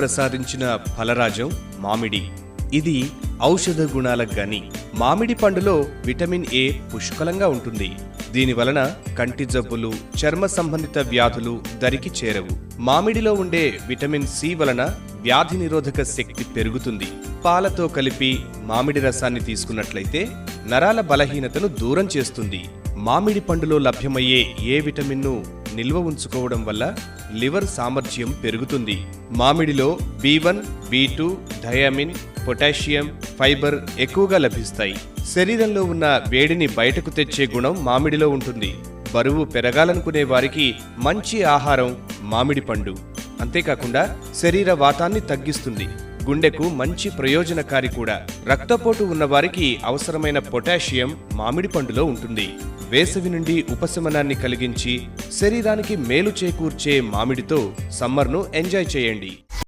ప్రసాదించిన ఫలరాజం మామిడి. ఇది ఔషధ గుణాల గని. మామిడి పండులో విటమిన్ ఏ పుష్కలంగా ఉంటుంది. దీని వలన కంటి జబ్బులు, చర్మ సంబంధిత వ్యాధులు దరికి చేరవు. మామిడిలో ఉండే విటమిన్ సి వలన వ్యాధి నిరోధక శక్తి పెరుగుతుంది. పాలతో కలిపి మామిడి రసాన్ని తీసుకున్నట్లయితే నరాల బలహీనతను దూరం చేస్తుంది. మామిడి పండులో లభ్యమయ్యే ఏ విటమిన్ను నిల్వ ఉంచుకోవడం వల్ల లివర్ సామర్థ్యం పెరుగుతుంది. మామిడిలో B1, B2, thiamine, potassium, fibre ఎక్కువగా లభిస్తాయి. శరీరంలో ఉన్న వేడిని బయటకు తెచ్చే గుణం మామిడిలో ఉంటుంది. బరువు పెరగాలనుకునే వారికి మంచి ఆహారం మామిడి పండు. అంతేకాకుండా శరీర వాతాన్ని తగ్గిస్తుంది. గుండెకు మంచి ప్రయోజనకారి కూడా. రక్తపోటు ఉన్నవారికి అవసరమైన పొటాషియం మామిడి పండులో ఉంటుంది. వేసవి నుండి ఉపశమనాన్ని కలిగించి శరీరానికి మేలు చేకూర్చే మామిడితో సమ్మర్ను ఎంజాయ్ చేయండి.